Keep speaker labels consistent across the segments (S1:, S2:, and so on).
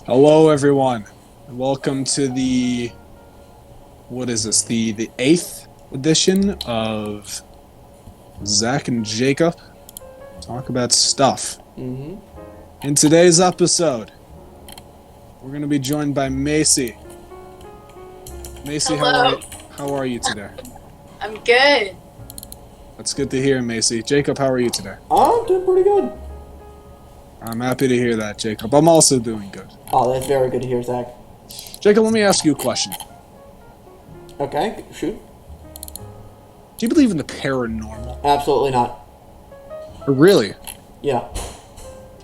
S1: Hello, everyone, and welcome to what is this? The eighth edition of Zach and Jacob talk about stuff.
S2: Mm-hmm.
S1: In today's episode, we're going to be joined by Macie. Macie,
S3: Hello.
S1: how are you today?
S3: I'm good.
S1: That's good to hear, Macie. Jacob, how are you today?
S2: I'm doing pretty good.
S1: I'm happy to hear that, Jacob. I'm also doing good.
S2: Oh, that's very good to hear, Zach.
S1: Jacob, let me ask you a question.
S2: Okay, shoot.
S1: Do you believe in the paranormal?
S2: Absolutely not.
S1: Really?
S2: Yeah.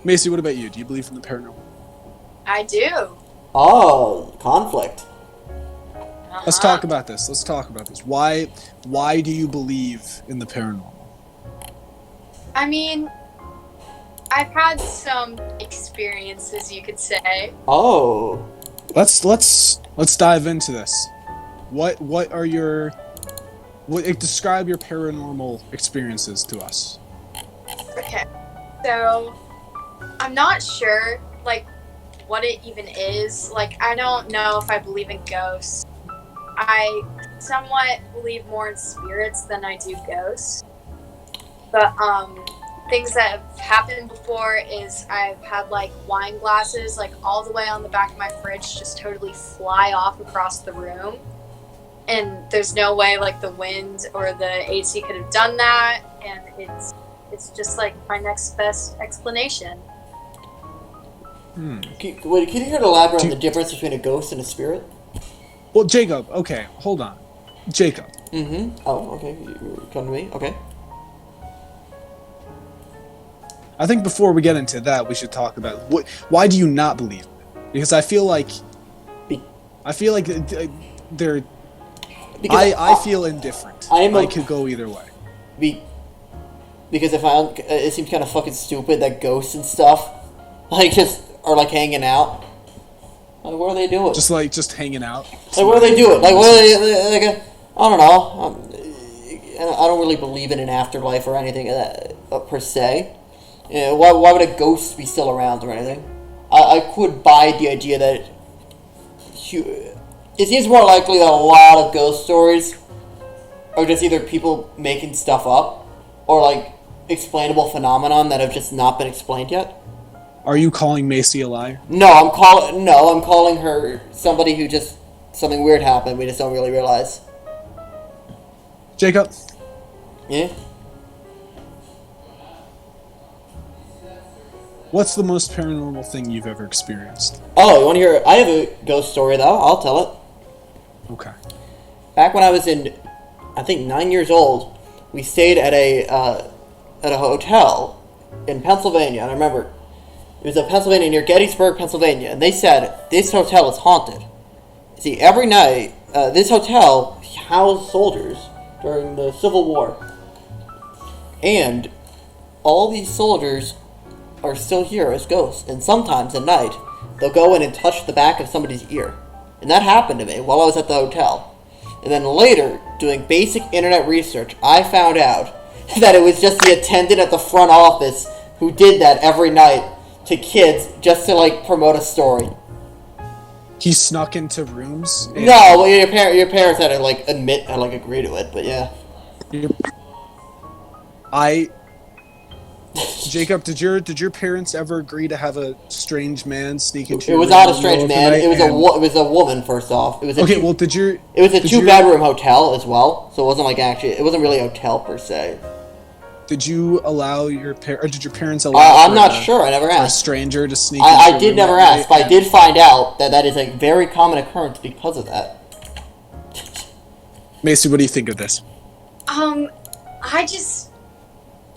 S1: Macie, what about you? Do you believe in the paranormal?
S3: I do.
S2: Oh, conflict.
S1: Let's talk about this. Why do you believe in the paranormal?
S3: I mean, I've had some experiences, you could say.
S2: Oh.
S1: Let's dive into this. Describe your paranormal experiences to us.
S3: Okay. So, I'm not sure, what it even is. I don't know if I believe in ghosts. I somewhat believe more in spirits than I do ghosts. But, things that have happened before is I've had wine glasses all the way on the back of my fridge just totally fly off across the room, and there's no way the wind or the AC could have done that, and it's just my next best explanation.
S2: Can you here elaborate on the difference between a ghost and a spirit?
S1: Well, Jacob, okay, hold on. Jacob.
S2: Mm-hmm. Oh, okay. You come to me? Okay.
S1: I think before we get into that, we should talk about why do you not believe in it? Because I feel like they're. I feel indifferent. I could go either way.
S2: Because it seems kind of fucking stupid that ghosts and stuff just are hanging out. What are they doing?
S1: Just hanging out.
S2: What are they doing? What are they? I don't know. I don't really believe in an afterlife or anything per se. Why would a ghost be still around or anything? I could buy the idea that it seems more likely that a lot of ghost stories are just either people making stuff up or explainable phenomenon that have just not been explained yet.
S1: Are you calling Macie a liar?
S2: No, I'm calling her somebody who just something weird happened. We just don't really realize.
S1: Jacob.
S2: Yeah.
S1: What's the most paranormal thing you've ever experienced?
S2: Oh, you want to hear? I have a ghost story though. I'll tell it.
S1: Okay.
S2: Back when I was I think 9 years old, we stayed at a hotel in Pennsylvania. And I remember it was in Pennsylvania near Gettysburg, Pennsylvania, and they said this hotel is haunted. See, every night this hotel housed soldiers during the Civil War, and all these soldiers are still here as ghosts, and sometimes at night they'll go in and touch the back of somebody's ear. And that happened to me while I was at the hotel. And then later, doing basic internet research, I found out that it was just the attendant at the front office who did that every night to kids just to promote a story.
S1: He snuck into rooms?
S2: No, well, your parents had to agree to it, but yeah.
S1: Jacob, did your parents ever agree to have a strange man sneak into?
S2: It was not a strange man. It was a woman. First off, it was a
S1: okay. Well, did your
S2: it was a two-bedroom hotel as well, so it wasn't really a hotel per se.
S1: Did you allow or did your parents allow?
S2: I'm not sure. I never asked.
S1: For a stranger to sneak.
S2: I did never ask, but I did find out that is a very common occurrence because of that.
S1: Macie, what do you think of this?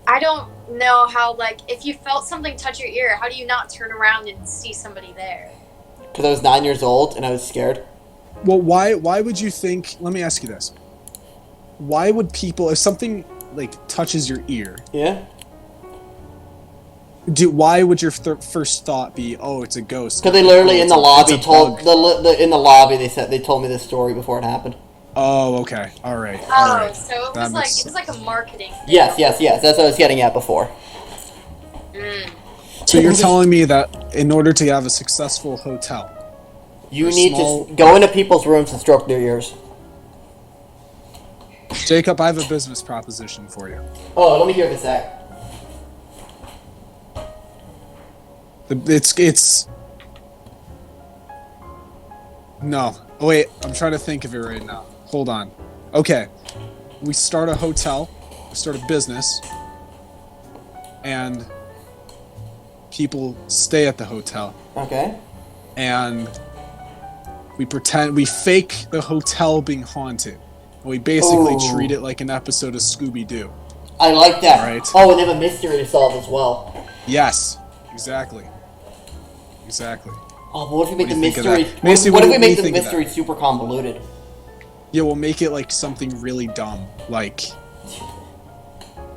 S3: I don't know how, if you felt something touch your ear, how do you not turn around and see somebody there?
S2: Because I was 9 years old and I was scared.
S1: Well, why would you think? Let me ask you this: why would people, if something touches your ear?
S2: Yeah.
S1: Why would your first thought be, oh, it's a ghost?
S2: Because they literally in the lobby in the lobby they told me this story before it happened.
S1: Oh, okay. All right.
S3: So it was like a marketing thing.
S2: Yes. That's what I was getting at before.
S1: So you're telling me that in order to have a successful hotel,
S2: you need to go into people's rooms and stroke their ears.
S1: Jacob, I have a business proposition for you.
S2: Oh, let me hear this, Zach.
S1: It's no. Oh, wait, I'm trying to think of it right now. Hold on. Okay, we start a hotel, we start a business, and people stay at the hotel.
S2: Okay.
S1: And we fake the hotel being haunted. And we basically treat it like an episode of Scooby-Doo.
S2: I like that.
S1: Right.
S2: Oh, and they have a mystery to solve as well.
S1: Yes, exactly. Exactly.
S2: Oh, but what if we make the
S1: do you think of
S2: mystery?
S1: that? Macie,
S2: What if we
S1: what do
S2: make
S1: you
S2: the
S1: think of
S2: mystery super convoluted?
S1: Yeah, we'll make it like something really dumb. Like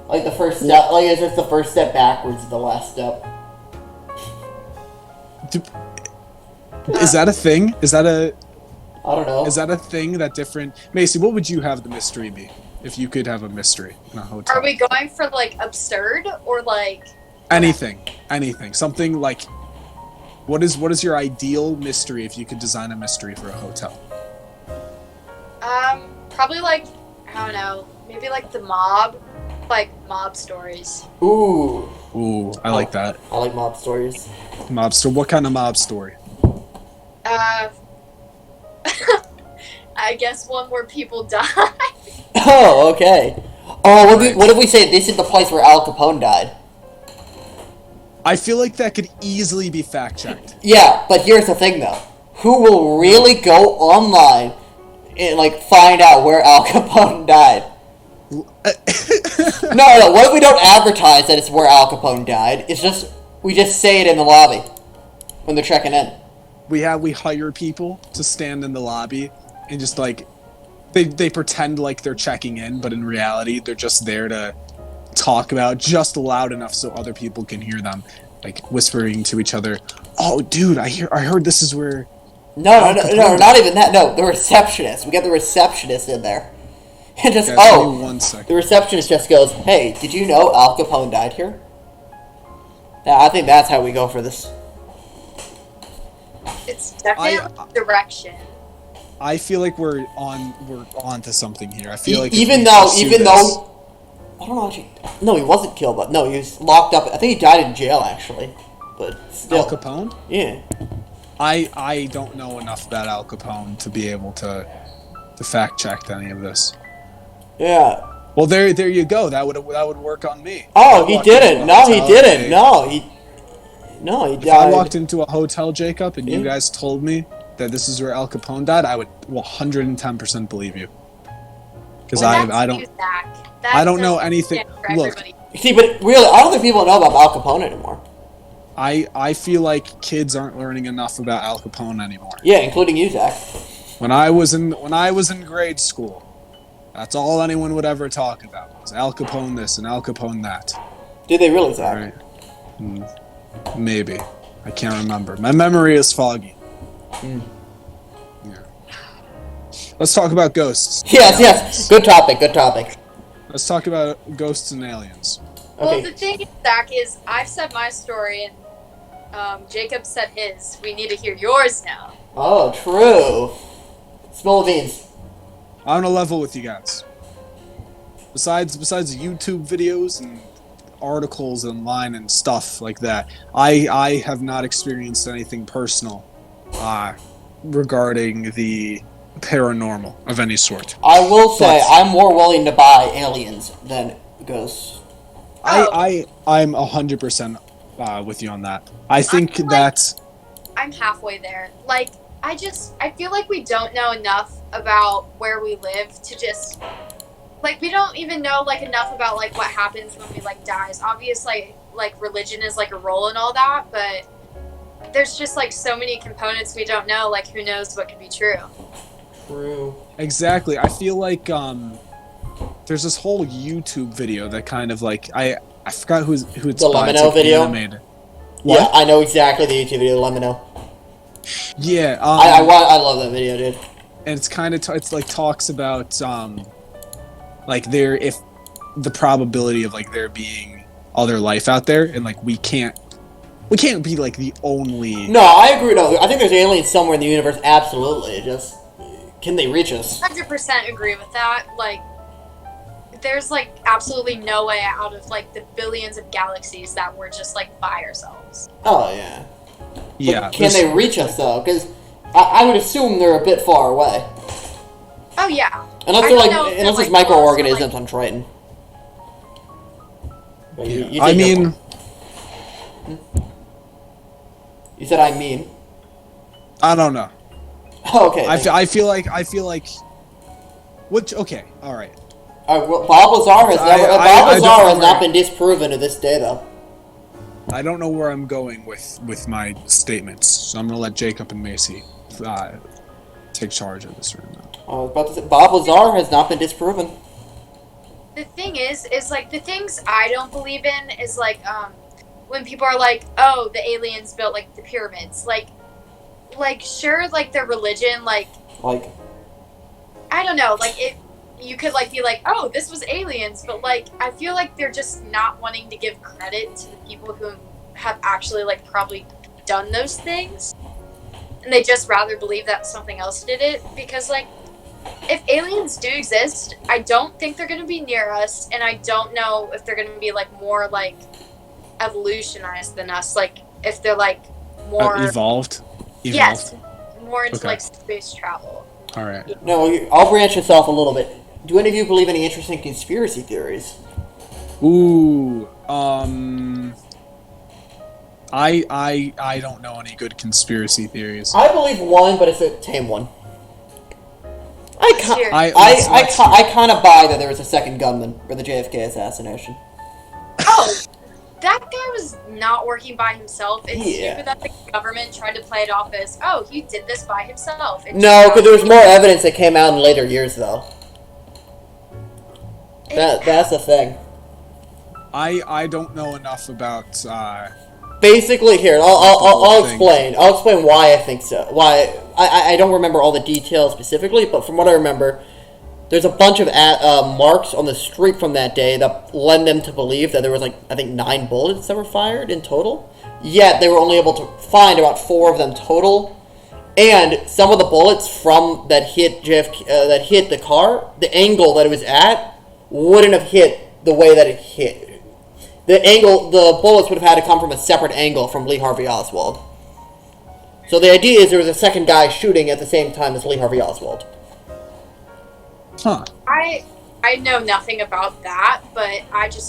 S2: the first step, like it's just the first step backwards is the last step.
S1: Is that a thing?
S2: I don't know.
S1: Is that a thing that different... Macie, what would you have the mystery be? If you could have a mystery in a hotel.
S3: Are we going for like absurd or like
S1: Anything. Something like... What is your ideal mystery if you could design a mystery for a hotel?
S3: probably like, I don't know, maybe like the mob, like mob stories.
S2: Ooh,
S1: I like that.
S2: I like mob stories.
S1: Mob story. What kind of mob story?
S3: I guess one where people die.
S2: Oh, okay. Oh, what if we say this is the place where Al Capone died?
S1: I feel like that could easily be fact-checked.
S2: Yeah, but here's the thing, though. Who will really go online and, like, find out where Al Capone died? No. What if we don't advertise that it's where Al Capone died? We just say it in the lobby when they're checking in.
S1: We hire people to stand in the lobby and just, like, they pretend like they're checking in, but in reality, they're just there to talk about just loud enough so other people can hear them, like whispering to each other. Oh, dude, I heard this is where.
S2: No, not even that. No, the receptionist. We got the receptionist in there, and just
S1: Guys, give me 1 second.
S2: the receptionist just goes, "Hey, did you know Al Capone died here?" Yeah, I think that's how we go for this.
S3: It's definitely direction.
S1: I feel like we're on to something here. I feel like
S2: even though I don't know. No, he wasn't killed, but no, he was locked up. I think he died in jail actually, but still.
S1: Al Capone?
S2: Yeah.
S1: I don't know enough about Al Capone to be able to fact check any of this.
S2: Yeah.
S1: Well, there you go. That would work on me.
S2: Oh, he didn't. No, he didn't. No, he died.
S1: If I walked into a hotel, Jacob, and you guys told me that this is where Al Capone died, I would 110% believe you. Because I don't know anything. Look,
S2: see, but really, I don't think people know about Al Capone anymore.
S1: I feel like kids aren't learning enough about Al Capone anymore.
S2: Yeah, including you, Zach.
S1: When I was in grade school, that's all anyone would ever talk about was Al Capone this and Al Capone that.
S2: Did they really, Zach?
S1: Right. Maybe. I can't remember. My memory is foggy. Yeah. Let's talk about ghosts.
S2: Yes. Good topic.
S1: Let's talk about ghosts and aliens.
S2: Okay.
S3: Well, the thing, Zach, is I've said my story and Jacob said his. We need to hear yours now.
S2: Oh, true. Spill the beans.
S1: I'm on a level with you guys. Besides YouTube videos and articles online and stuff like that, I have not experienced anything personal regarding the paranormal of any sort.
S2: I will say I'm more willing to buy aliens than ghosts.
S1: I'm 100% with you on that. I think that
S3: I'm halfway there. Like, I feel like we don't know enough about where we live to just, like, we don't even know, like, enough about, like, what happens when we, like, dies. Obviously, like, religion is, like, a role and all that, but there's just, like, so many components we don't know. Like, who knows what could be true.
S2: True.
S1: Exactly. I feel like there's this whole YouTube video that kind of like I forgot who it's
S2: the
S1: by.
S2: Lemino video.
S1: Animated. What?
S2: Yeah, I know exactly the YouTube video, Lemino.
S1: Yeah.
S2: I love that video, dude.
S1: And it's kind of it's like talks about like if the probability of like there being other life out there, and like we can't We can't be like the only.
S2: No, I agree. No, I think there's aliens somewhere in the universe. Absolutely. Just can they reach us?
S3: 100% agree with that. Like, there's like absolutely no way out of like the billions of galaxies that we're just like by ourselves.
S2: Oh yeah.
S1: Yeah.
S2: But can they reach us though? Because I would assume they're a bit far away.
S3: Oh yeah.
S2: Unless they're like, unless there's microorganisms on Triton.
S1: Yeah. I mean.
S2: You said I mean.
S1: I don't know.
S2: Oh, okay.
S1: I feel like. Which okay, all right.
S2: Well, Bob Lazar has never. Bob Lazar has not been disproven to this day, though.
S1: I don't know where I'm going with my statements, so I'm gonna let Jacob and Macie take charge of this right now.
S2: I was about to say, Bob Lazar has not been disproven.
S3: The thing is like the things I don't believe in is like when people are like, oh, the aliens built like the pyramids, like sure, like their religion, like I don't know, like it. You could like be like, oh, this was aliens, but like I feel like they're just not wanting to give credit to the people who have actually like probably done those things, and they just rather believe that something else did it. Because like if aliens do exist, I don't think they're going to be near us, and I don't know if they're going to be like more like evolutionized than us, like if they're like more
S1: evolved.
S3: Yes, more into like space travel.
S1: All right.
S2: No, I'll branch this off a little bit. Do any of you believe any interesting conspiracy theories?
S1: Ooh, I don't know any good conspiracy theories.
S2: I believe one, but it's a tame one. I kind of buy that there was a second gunman for the JFK assassination.
S3: Oh, that guy was not working by himself. It's stupid that the government tried to play it off as, oh, he did this by himself.
S2: No, because there was more evidence that came out in later years, though. That's the thing.
S1: I don't know enough about.
S2: Basically, here I'll explain. I'll explain why I think so. Why I don't remember all the details specifically, but from what I remember, there's a bunch of marks on the street from that day that lend them to believe that there was, like, I think 9 bullets that were fired in total. Yet they were only able to find about 4 of them total. And some of the bullets from that hit that hit the car, the angle that it was at wouldn't have hit the way that it hit. The bullets would have had to come from a separate angle from Lee Harvey Oswald. So the idea is there was a second guy shooting at the same time as Lee Harvey Oswald.
S1: Huh.
S3: I know nothing about that, but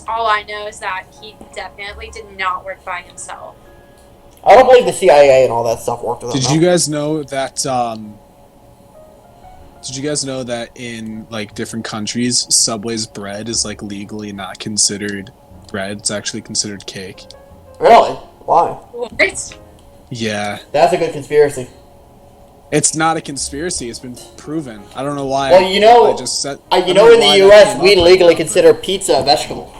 S3: all I know is that he definitely did not work by himself.
S2: I don't believe the CIA and all that stuff worked with him.
S1: Did you guys know that? Did you guys know that in like different countries, Subway's bread is like legally not considered bread? It's actually considered cake.
S2: Really? Why?
S3: What?
S1: Yeah.
S2: That's a good conspiracy.
S1: It's not a conspiracy. It's been proven. I don't know why.
S2: Well, you know,
S1: I just said.
S2: in the U.S., we legally consider pizza a vegetable.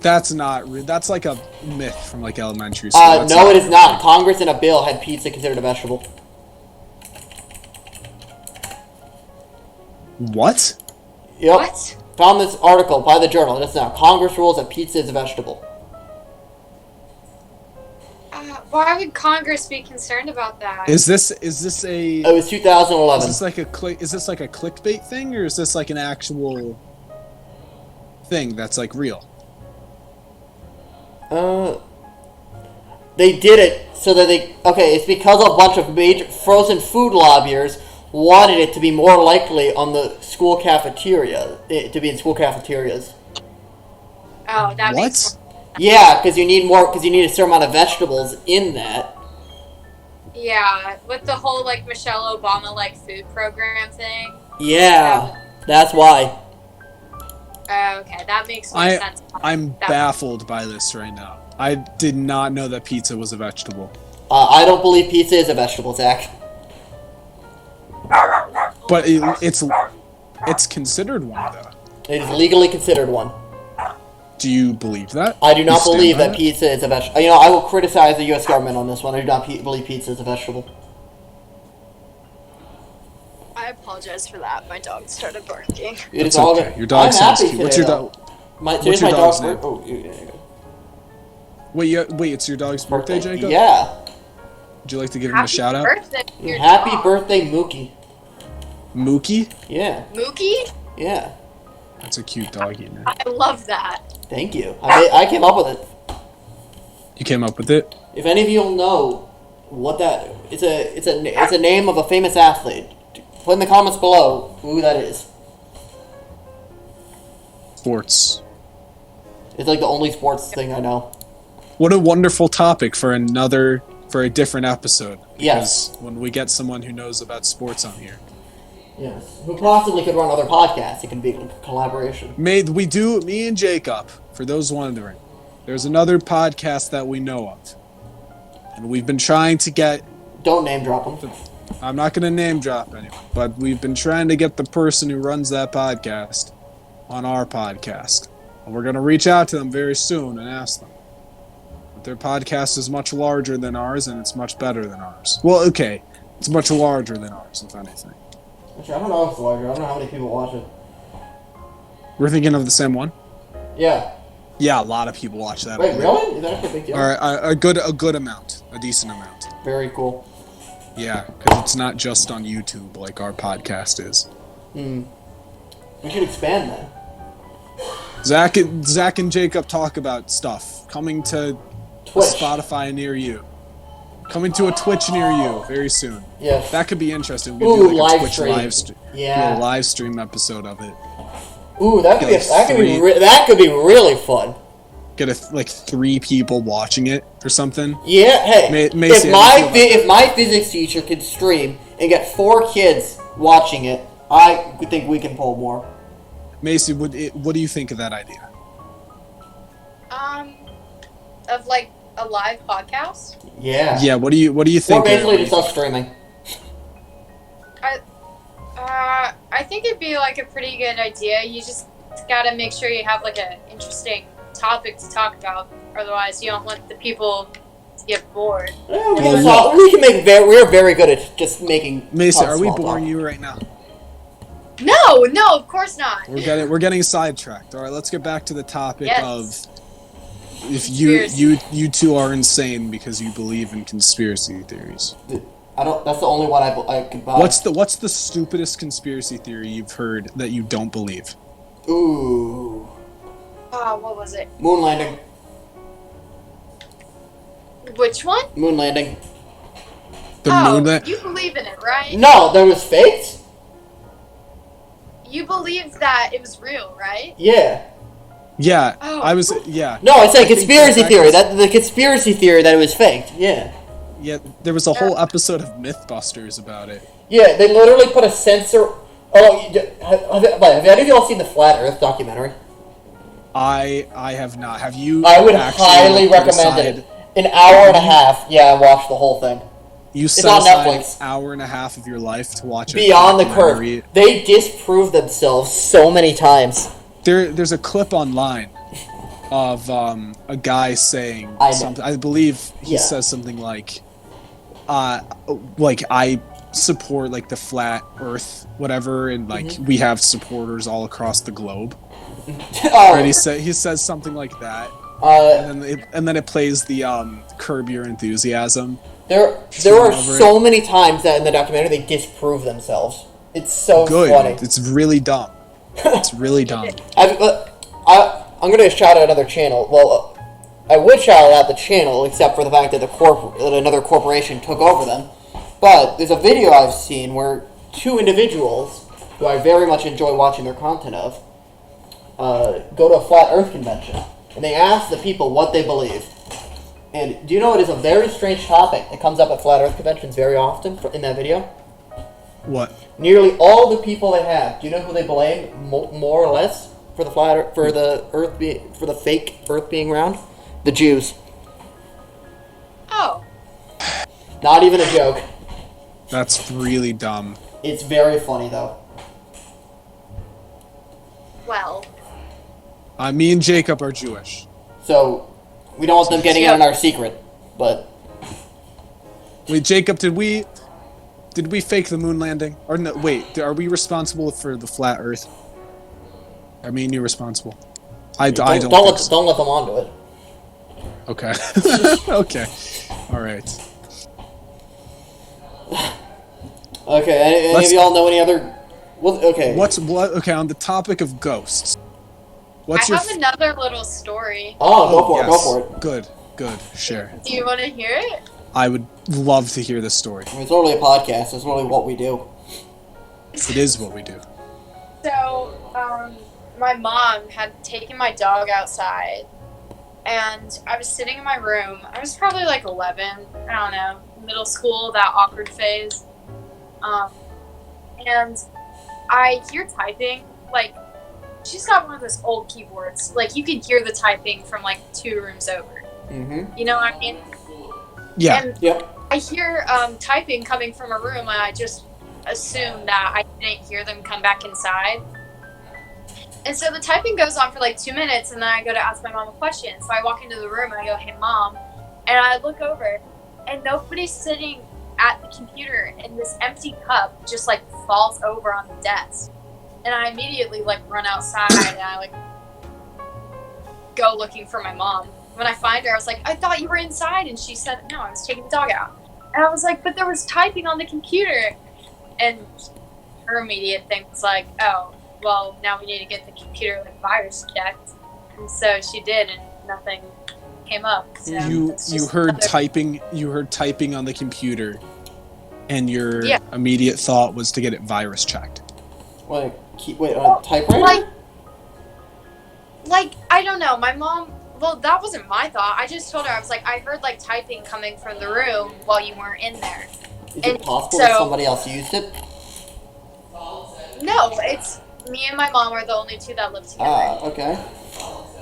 S1: That's not. That's like a myth from like elementary school.
S2: No, it is not. Congress in a bill had pizza considered a vegetable.
S1: What?
S2: Yep.
S3: What?
S2: Found this article by the Journal just now. Congress rules that pizza is a vegetable.
S3: Why would Congress be concerned about that?
S1: Is this a?
S2: It was 2011.
S1: Is this like a clickbait thing, or is this like an actual thing that's like real?
S2: They did it so that it's because a bunch of major frozen food lobbyers wanted it to be more likely on the school cafeteria, to be in school cafeterias.
S3: Oh, that
S1: what?
S3: makes sense.
S2: Yeah, because you need a certain amount of vegetables in that.
S3: Yeah, with the whole like Michelle Obama like food program thing.
S2: Yeah, that's why.
S3: Okay, that makes more sense.
S1: I'm baffled by this right now. I did not know that pizza was a vegetable.
S2: I don't believe pizza is a vegetable, Zach.
S1: But it's considered one though.
S2: It is legally considered one.
S1: Do you believe that?
S2: I do not believe that pizza is a vegetable. You know, I will criticize the U.S. government on this one. I do not believe pizza is a vegetable.
S3: I apologize for that. My dog started barking.
S1: It's okay. Your dog sounds cute. What's your dog?
S2: What's your dog's name? Oh,
S1: Wait, it's your dog's birthday, Jacob?
S2: Yeah.
S1: Would you like to give him a shout out?
S3: Birthday to your
S2: Happy
S3: dog.
S2: birthday, Mookie.
S1: Mookie?
S2: Yeah.
S3: Mookie?
S2: Yeah.
S1: That's a cute doggy, man.
S3: I love that.
S2: Thank you. I came up with it.
S1: You came up with it?
S2: If any of you'll know what that it's a name of a famous athlete. Put in the comments below who that is.
S1: Sports.
S2: It's like the only sports thing I know.
S1: What a wonderful topic for a different episode.
S2: Yes.
S1: Because when we get someone who knows about sports on here.
S2: Yes. Who possibly could run other podcasts. It can be a collaboration.
S1: Me and Jacob, for those wondering. There's another podcast that we know of. And we've been trying to get...
S2: Don't name drop them.
S1: I'm not going to name drop anyone, but we've been trying to get the person who runs that podcast on our podcast. And we're going to reach out to them very soon and ask them. But their podcast is much larger than ours, and it's much better than ours. Well, okay. It's much larger than ours, if anything.
S2: Actually, I don't know if it's larger. I don't know how many people watch it.
S1: We're thinking of the same one?
S2: Yeah.
S1: Yeah, a lot of people watch that.
S2: Wait, really? Is that actually a big deal?
S1: Or a good amount. A decent amount.
S2: Very cool.
S1: Yeah, because it's not just on YouTube like our podcast is.
S2: We should expand then.
S1: Zach and Jacob talk about stuff coming to a
S2: Twitch.
S1: Spotify near you. Coming to a Twitch near you very soon.
S2: Yes.
S1: That could be interesting. We
S2: Ooh,
S1: do like a
S2: live
S1: Twitch
S2: stream.
S1: live stream.
S2: Yeah.
S1: Do a live stream episode of it.
S2: Ooh, that could be
S1: Like
S2: that could be really fun.
S1: Get 3 people watching it or something.
S2: Yeah, hey,
S1: Macie,
S2: if my physics teacher could stream and get 4 kids watching it, I think we can pull more.
S1: Macie, what do you think of that idea?
S3: Of like a live podcast.
S2: Yeah.
S1: Yeah, what do you
S2: Or
S1: think?
S2: basically just us streaming.
S3: I think it'd be like a pretty good idea. You just gotta make sure you have like an interesting topic to talk about. Otherwise, you don't want the people to get bored.
S2: Yeah, we're very good at just making.
S1: Macie, are we
S2: small
S1: boring
S2: talk.
S1: you right now?
S3: No, of course not.
S1: We're getting sidetracked. All right, let's get back to the topic
S3: Yes.
S1: of if you two are insane because you believe in conspiracy theories.
S2: I don't. That's the only one I could buy.
S1: What's the stupidest conspiracy theory you've heard that you don't believe?
S2: Ooh.
S3: What was it?
S2: Moon landing.
S3: Which one?
S2: Moon landing.
S1: The moon that
S3: You believe in it, right?
S2: No, there was faked.
S3: You believe that it was real, right?
S2: Yeah.
S1: Yeah,
S3: Oh.
S1: I was yeah.
S2: No, it's a
S1: think
S2: conspiracy
S1: that
S2: theory.
S1: cons-
S2: The conspiracy theory that it was faked. Yeah.
S1: Yeah, there was a whole episode of Mythbusters about it.
S2: Yeah, they literally put a sensor. Oh, have any of y'all seen the Flat Earth documentary?
S1: I have not. Have you?
S2: I would
S1: actually
S2: highly
S1: put
S2: recommend
S1: aside-
S2: it. An hour and a half. Yeah, I watched the whole thing.
S1: You set
S2: on
S1: aside
S2: Netflix.
S1: an hour and a half of your life to watch it.
S2: Beyond the curve. They disprove themselves so many times.
S1: There's a clip online of a guy saying
S2: I know.
S1: something. I believe he
S2: Yeah.
S1: says something like I support like the flat Earth, whatever, and like
S2: Mm-hmm.
S1: we have supporters all across the globe.
S2: Oh,
S1: Right? He says something like that, and then it plays the Curb Your Enthusiasm.
S2: there are so many times that in the documentary they disprove themselves. It's so
S1: Good.
S2: funny.
S1: It's really dumb. It's really dumb.
S2: I'm going to shout out another channel. Well, I would shout out the channel, except for the fact that that another corporation took over them. But there's a video I've seen where 2 individuals, who I very much enjoy watching their content of, go to a flat Earth convention, and they ask the people what they believe. And do you know it is a very strange topic that comes up at flat Earth conventions very often in that video?
S1: What?
S2: Nearly all the people they have. Do you know who they blame more or less for the for the fake Earth being round? The Jews.
S3: Oh.
S2: Not even a joke.
S1: That's really dumb.
S2: It's very funny though.
S3: Well.
S1: Me and Jacob are Jewish.
S2: So we don't want them getting in on our secret, but
S1: Wait, Jacob, did we fake the moon landing? Or no? Wait, are we responsible for the flat Earth? Are me and you responsible? I don't think so.
S2: don't let them onto it.
S1: Okay. Okay. All right.
S2: Okay, any of y'all know any other... Okay.
S1: Okay, on the topic of ghosts.
S3: I have another little story.
S2: Oh, go for it.
S1: Good. Share.
S3: Do you want to hear it?
S1: I would love to hear this story.
S2: I mean, it's not really a podcast. It's really what we do.
S1: It is what we do.
S3: So, my mom had taken my dog outside, and I was sitting in my room. I was probably like 11. I don't know, middle school, that awkward phase. And I hear typing. Like, she's got one of those old keyboards. Like, you can hear the typing from like 2 rooms over.
S2: Mm-hmm.
S3: You know what I mean?
S1: Yeah.
S3: And
S2: Yep.
S3: I hear typing coming from a room, and I just assume that I didn't hear them come back inside. And so the typing goes on for like 2 minutes, and then I go to ask my mom a question. So I walk into the room, and I go, "Hey, Mom," and I look over, and nobody's sitting at the computer, and this empty cup just like falls over on the desk. And I immediately like run outside, and I like go looking for my mom. When I find her, I was like, "I thought you were inside," and she said, "No, I was taking the dog out." And I was like, "But there was typing on the computer." And her immediate thing was like, "Oh, well, now we need to get the computer like virus checked." And so she did, and nothing came up. So
S1: You heard typing. You heard typing on the computer, and your immediate thought was to get it virus checked.
S2: Wait, on a typewriter?
S3: Like I don't know. My mom. Well, that wasn't my thought. I just told her, I was like, I heard like typing coming from the room while you weren't in there.
S2: Is it possible that somebody else used it?
S3: No, it's me and my mom are the only two that live together.
S2: Ah, okay.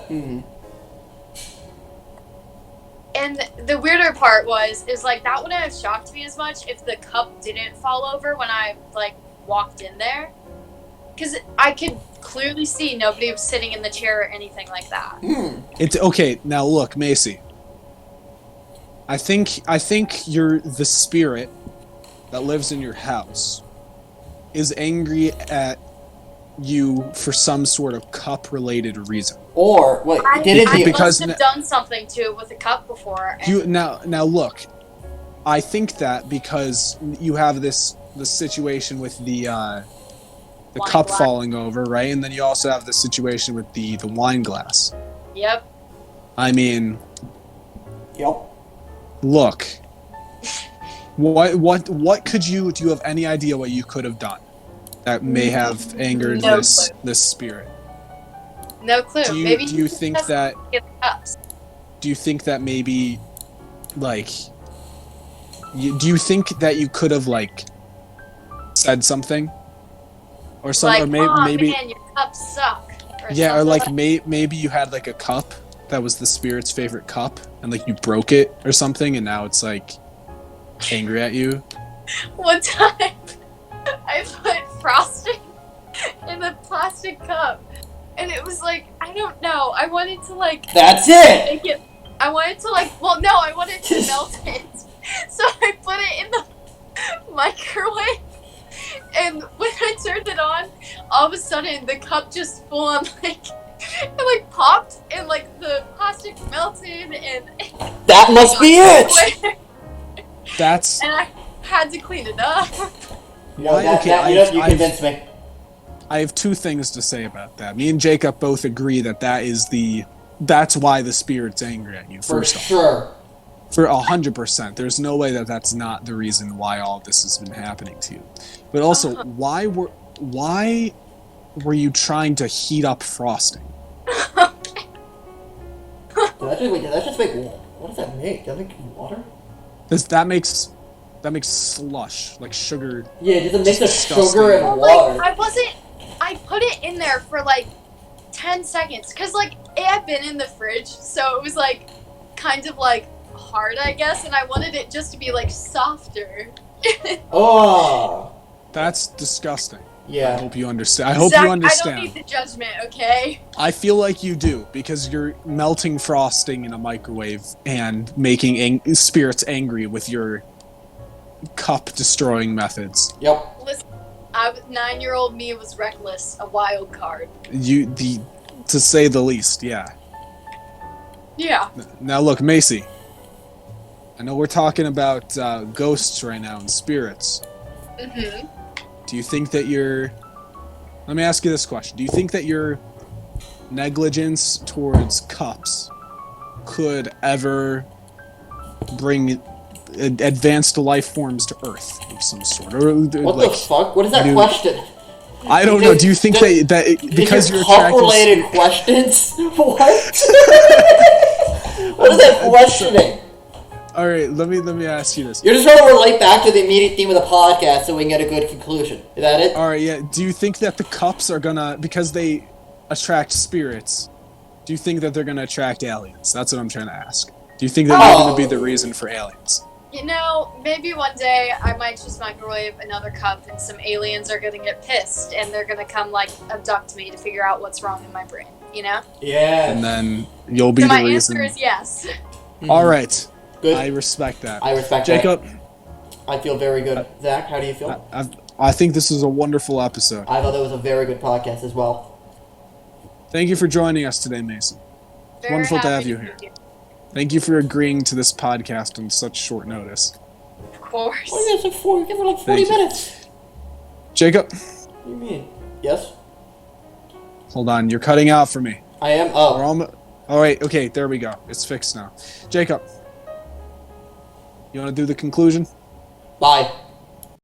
S2: Hmm.
S3: And the weirder part is like that wouldn't have shocked me as much if the cup didn't fall over when I like walked in there, because I could clearly see nobody was sitting in the chair or anything like that.
S1: It's okay. Now look, Macie. I think you're the spirit that lives in your house is angry at you for some sort of cup-related reason.
S2: Or wait,
S3: I must have done something to it with a cup before.
S1: Now look, I think that because you have this situation with the cup falling over, right? And then you also have the situation with the wine glass.
S3: Yep.
S1: I mean,
S2: yep.
S1: Look, what could you? Do you have any idea what you could have done that may have angered this spirit?
S3: No clue.
S1: Do you think that maybe, like, do you think that you could have like said something, or something,
S3: like,
S1: or maybe
S3: man, your cups suck.
S1: Or like maybe you had like a cup that was the spirit's favorite cup, and like you broke it or something, and now it's like angry at you.
S3: One time, I put frosting in a plastic cup, and it was like, I don't know. I wanted to like.
S2: That's it.
S3: Make it. I wanted to like. Well, no, I wanted to melt it, so I put it in the microwave. And when I turned it on, all of a sudden the cup just full on like it like popped and like the plastic melted and
S2: that must be it.
S1: That's
S3: and I had to clean it up.
S2: You convinced me.
S1: I have 2 things to say about that. Me and Jacob both agree that's why the spirit's angry at you. First
S2: For sure.
S1: For 100%. There's no way that's not the reason why all this has been happening to you. But also, why were you trying to heat up frosting?
S2: Did that just make what does that make? Does that make water?
S1: That makes slush, like sugar.
S2: Yeah, does it make the
S1: disgusting.
S2: sugar and water?
S3: Like, I put it in there for like 10 seconds because like it had been in the fridge, so it was like kind of like hard, I guess, and I wanted it just to be like softer.
S2: Oh,
S1: that's disgusting.
S2: Yeah.
S1: I hope you understand. I hope
S3: Zach,
S1: you understand.
S3: I don't need the judgment, okay?
S1: I feel like you do, because you're melting frosting in a microwave and making spirits angry with your cup-destroying methods.
S2: Yep.
S3: Listen, 9-year-old me was reckless, a wild card.
S1: To say the least, yeah.
S3: Yeah.
S1: Now look, Macie. I know we're talking about ghosts right now and spirits.
S3: Mm-hmm.
S1: Do you think that your... Let me ask you this question. Do you think that your negligence towards cups could ever bring advanced life forms to Earth of some sort? Or
S2: What the fuck? What is that question?
S1: I don't know. Do you think that because you're attracted
S2: cup-related questions? What? What is that questioning?
S1: All right, let me ask you this.
S2: You're just trying to relate back to the immediate theme of the podcast so we can get a good conclusion. Is that it?
S1: All right, yeah. Do you think that the cups are gonna, because they attract spirits, do you think that they're gonna attract aliens? That's what I'm trying to ask. Do you think that they're gonna be the reason for aliens?
S3: You know, maybe one day I might just microwave another cup and some aliens are gonna get pissed and they're gonna come, like, abduct me to figure out what's wrong in my brain, you know?
S2: Yeah.
S1: And then you'll be
S3: So
S1: the
S3: my
S1: reason.
S3: answer is yes.
S1: All right.
S2: Good.
S1: I respect that.
S2: I respect
S1: Jacob,
S2: that. I feel very good. Zach, how do you feel?
S1: I think this is a wonderful episode.
S2: I thought that was a very good podcast as well.
S1: Thank you for joining us today, Mason. It's
S3: Very
S1: wonderful to
S3: happy
S1: have you here. Thank you for agreeing to this podcast on such short notice.
S3: Of course.
S2: What is it for? Give it like 40
S1: Thank you.
S2: minutes.
S1: Jacob,
S2: What do you mean? Yes?
S1: hold on. You're cutting out for me.
S2: I am?
S1: We're
S2: Oh.
S1: all right, okay, there we go. It's fixed now. Jacob, you want to do the conclusion?
S2: Bye.